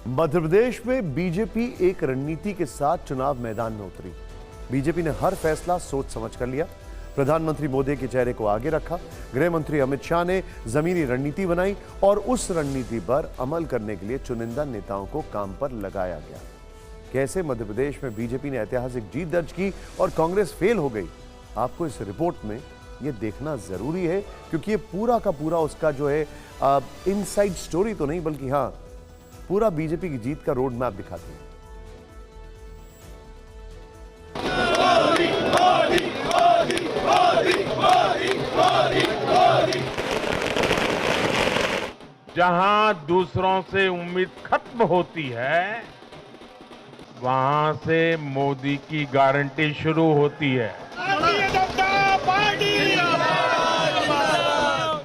मध्य प्रदेश में बीजेपी एक रणनीति के साथ चुनाव मैदान में उतरी। बीजेपी ने हर फैसला सोच समझ कर लिया। प्रधानमंत्री मोदी के चेहरे को आगे रखा। गृह मंत्री अमित शाह ने जमीनी रणनीति बनाई और उस रणनीति पर अमल करने के लिए चुनिंदा नेताओं को काम पर लगाया गया। कैसे मध्य प्रदेश में बीजेपी ने ऐतिहासिक जीत दर्ज की और कांग्रेस फेल हो गई, आपको इस रिपोर्ट में यह देखना जरूरी है, क्योंकि ये पूरा का पूरा उसका जो है इनसाइड स्टोरी तो नहीं, बल्कि हाँ, पूरा बीजेपी की जीत का रोड मैप दिखाती है। जहां दूसरों से उम्मीद खत्म होती है, वहां से मोदी की गारंटी शुरू होती है।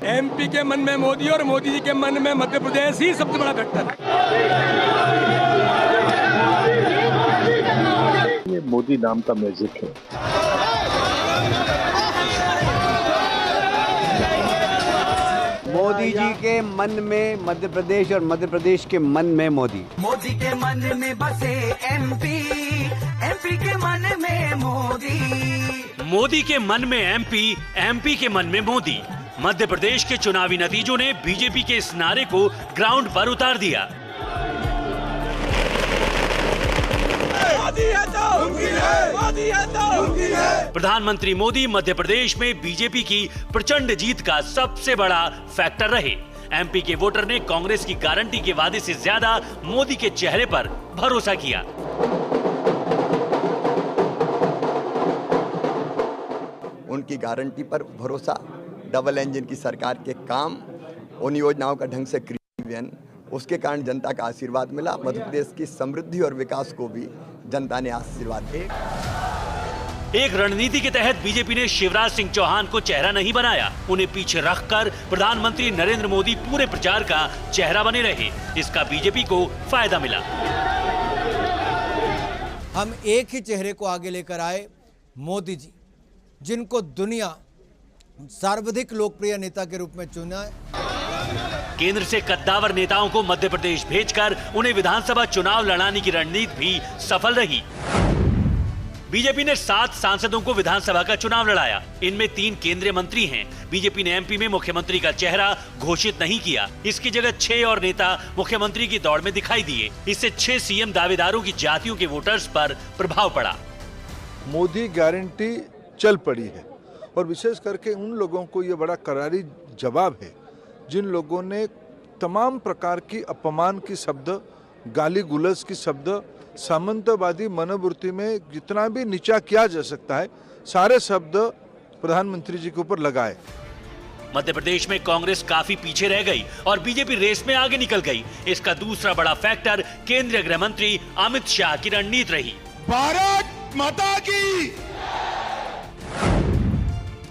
एमपी के मन में मोदी और मोदी जी के मन में मध्य प्रदेश ही सबसे बड़ा फैक्टर है। ये मोदी नाम का म्यूजिक है। मोदी जी के मन में मध्य प्रदेश और मध्य प्रदेश के मन में मोदी। मोदी के मन में बसे एमपी, एमपी के मन में मोदी। मोदी के मन में एमपी, एमपी के मन में मोदी। मध्य प्रदेश के चुनावी नतीजों ने बीजेपी के इस नारे को ग्राउंड पर उतार दिया। प्रधानमंत्री मोदी मध्य प्रदेश में बीजेपी की प्रचंड जीत का सबसे बड़ा फैक्टर रहे। एमपी के वोटर ने कांग्रेस की गारंटी के वादे से ज्यादा मोदी के चेहरे पर भरोसा किया। उनकी गारंटी पर भरोसा, डबल इंजन की सरकार के काम, उन योजनाओं का ढंग से क्रियान्वयन, उसके कारण जनता का आशीर्वाद मिला। मध्य प्रदेश की समृद्धि और विकास को भी जनता ने आशीर्वाद दिया। एक रणनीति के तहत बीजेपी ने शिवराज सिंह चौहान को चेहरा नहीं बनाया। उन्हें पीछे रखकर प्रधानमंत्री नरेंद्र मोदी पूरे प्रचार का चेहरा बने रहे। इसका बीजेपी को फायदा मिला। हम एक ही चेहरे को आगे लेकर आए, मोदी जी, जिनको दुनिया सर्वाधिक लोकप्रिय नेता के रूप में चुना है। केंद्र से कद्दावर नेताओं को मध्य प्रदेश भेजकर उन्हें विधानसभा चुनाव लड़ाने की रणनीति भी सफल रही। बीजेपी ने 7 सांसदों को विधानसभा का चुनाव लड़ाया। इनमें 3 केंद्रीय मंत्री हैं। बीजेपी ने एमपी में मुख्यमंत्री का चेहरा घोषित नहीं किया। इसकी जगह 6 और नेता मुख्यमंत्री की दौड़ में दिखाई दिए। इससे 6 सीएम दावेदारों की जातियों के वोटर्स पर प्रभाव पड़ा। मोदी गारंटी चल पड़ी है और विशेष करके उन लोगों को ये बड़ा करारी जवाब है जिन लोगों ने तमाम प्रकार की अपमान की शब्द, गाली गुलज की शब्द, सामंतवादी मनोवृत्ति में जितना भी नीचा किया जा सकता है, सारे शब्द प्रधानमंत्री जी के ऊपर लगाए। मध्य प्रदेश में कांग्रेस काफी पीछे रह गई और बीजेपी रेस में आगे निकल गई। इसका दूसरा बड़ा फैक्टर केंद्रीय गृह मंत्री अमित शाह की रणनीति रही। भारत माता की।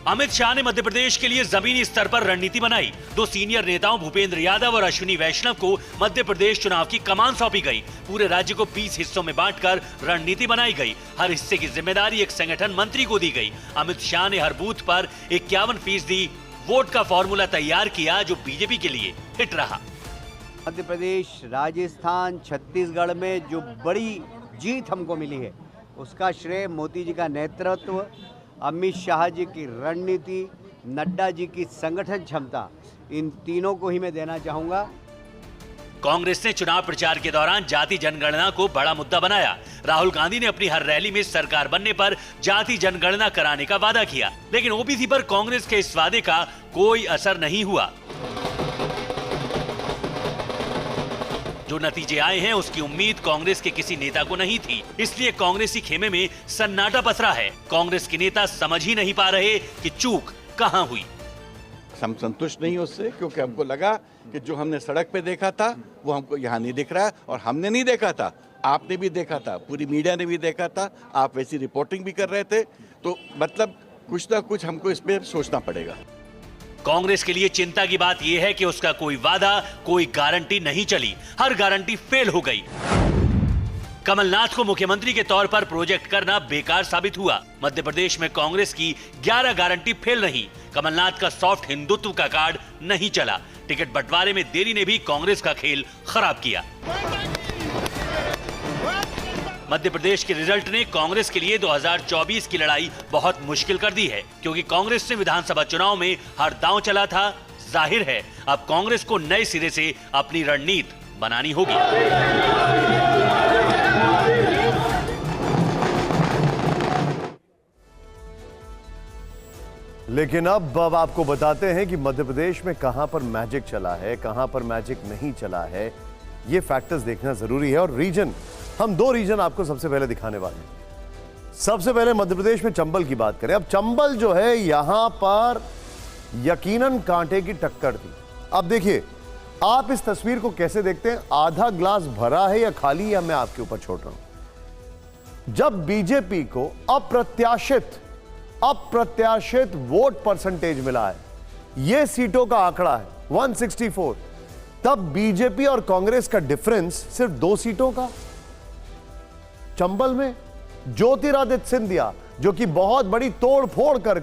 अमित शाह ने मध्य प्रदेश के लिए जमीनी स्तर पर रणनीति बनाई। 2 सीनियर नेताओं भूपेंद्र यादव और अश्विनी वैष्णव को मध्य प्रदेश चुनाव की कमान सौंपी गई। पूरे राज्य को 20 हिस्सों में बांटकर रणनीति बनाई गई। हर हिस्से की जिम्मेदारी एक संगठन मंत्री को दी गई। अमित शाह ने हर बूथ पर 51% वोट का फॉर्मूला तैयार किया, जो बीजेपी के लिए हिट रहा। मध्य प्रदेश, राजस्थान, छत्तीसगढ़ में जो बड़ी जीत हमको मिली है, उसका श्रेय मोदी जी का नेतृत्व, अमित शाह जी की रणनीति, नड्डा जी की संगठन क्षमता, इन तीनों को ही मैं देना चाहूंगा। कांग्रेस ने चुनाव प्रचार के दौरान जाति जनगणना को बड़ा मुद्दा बनाया। राहुल गांधी ने अपनी हर रैली में सरकार बनने पर जाति जनगणना कराने का वादा किया, लेकिन ओबीसी पर कांग्रेस के इस वादे का कोई असर नहीं हुआ। जो नतीजे आए हैं, उसकी उम्मीद कांग्रेस के किसी नेता को नहीं थी। इसलिए कांग्रेसी खेमे में सन्नाटा पसरा है। कांग्रेस के नेता समझ ही नहीं पा रहे कि चूक कहां हुई। हम संतुष्ट नहीं उससे, क्योंकि हमको लगा कि जो हमने सड़क पे देखा था वो हमको यहाँ नहीं दिख रहा है। और हमने नहीं देखा था, आपने भी देखा था, पूरी मीडिया ने भी देखा था, आप वैसी रिपोर्टिंग भी कर रहे थे। तो मतलब कुछ ना कुछ हमको इस पे सोचना पड़ेगा। कांग्रेस के लिए चिंता की बात यह है कि उसका कोई वादा, कोई गारंटी नहीं चली। हर गारंटी फेल हो गई। कमलनाथ को मुख्यमंत्री के तौर पर प्रोजेक्ट करना बेकार साबित हुआ। मध्य प्रदेश में कांग्रेस की 11 गारंटी फेल रही। कमलनाथ का सॉफ्ट हिंदुत्व का कार्ड नहीं चला। टिकट बंटवारे में देरी ने भी कांग्रेस का खेल खराब किया। मध्य प्रदेश के रिजल्ट ने कांग्रेस के लिए 2024 की लड़ाई बहुत मुश्किल कर दी है, क्योंकि कांग्रेस ने विधानसभा चुनाव में हर दांव चला था। जाहिर है अब कांग्रेस को नए सिरे से अपनी रणनीति बनानी होगी। लेकिन अब आपको बताते हैं कि मध्य प्रदेश में कहां पर मैजिक चला है, कहां पर मैजिक नहीं चला है। ये फैक्टर्स देखना जरूरी है। और रीजन, हम 2 रीजन आपको सबसे पहले दिखाने वाले हैं। सबसे पहले मध्य प्रदेश में चंबल की बात करें। अब चंबल जो है, यहां पर यकीनन कांटे की टक्कर थी। अब देखिए, आप इस तस्वीर को कैसे देखते हैं, आधा ग्लास भरा है या खाली, या मैं आपके ऊपर छोड़ रहा हूं। जब बीजेपी को अप्रत्याशित वोट परसेंटेज मिला है, यह सीटों का आंकड़ा है 164, तब बीजेपी और कांग्रेस का डिफरेंस सिर्फ 2 सीटों का। चंबल में ज्योतिरादित्य सिंधिया, जो कि बहुत बड़ी तोड़ फोड़ कर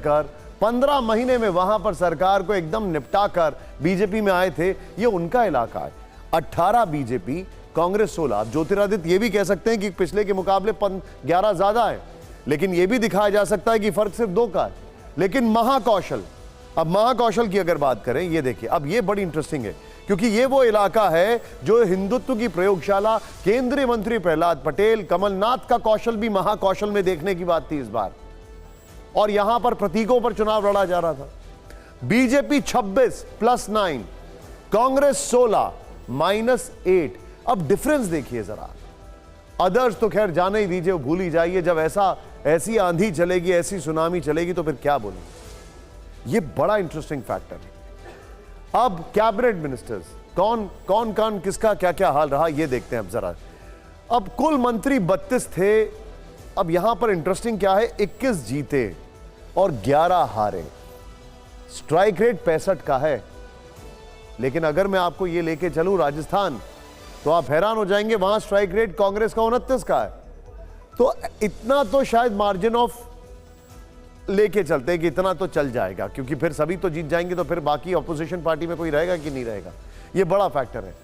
15 महीने में वहां पर सरकार को एकदम निपटाकर बीजेपी में आए थे, ये उनका इलाका है। 18 बीजेपी, कांग्रेस 16। अब ज्योतिरादित्य ये भी कह सकते हैं कि पिछले के मुकाबले 11 ज्यादा है, लेकिन यह भी दिखाया जा सकता है कि फर्क सिर्फ 2 का है। लेकिन महाकौशल, अब महाकौशल की अगर बात करें, ये देखिए, अब ये बड़ी इंटरेस्टिंग है, क्योंकि ये वो इलाका है जो हिंदुत्व की प्रयोगशाला केंद्रीय मंत्री प्रहलाद पटेल, कमलनाथ का कौशल भी महाकौशल में देखने की बात थी इस बार। और यहां पर प्रतीकों पर चुनाव लड़ा जा रहा था। बीजेपी 26 + 9, कांग्रेस 16 -8। अब डिफरेंस देखिए जरा। अदर्स तो खैर जाने ही दीजिए, भूल ही जाइए। जब ऐसी आंधी चलेगी, ऐसी सुनामी चलेगी, तो फिर क्या बोलेंगे। ये बड़ा इंटरेस्टिंग फैक्टर है। अब कैबिनेट मिनिस्टर्स, कौन किसका क्या क्या हाल रहा, ये देखते हैं अब जरा। अब कुल मंत्री 32 थे। अब यहां पर इंटरेस्टिंग क्या है, 21 जीते और 11 हारे। स्ट्राइक रेट 65 का है। लेकिन अगर मैं आपको ये लेके चलूं राजस्थान, तो आप हैरान हो जाएंगे, वहां स्ट्राइक रेट कांग्रेस का 29 का है। तो इतना तो शायद मार्जिन ऑफ लेके चलते हैं कि इतना तो चल जाएगा, क्योंकि फिर सभी तो जीत जाएंगे, तो फिर बाकी ऑपोजिशन पार्टी में कोई रहेगा कि नहीं रहेगा। ये बड़ा फैक्टर है।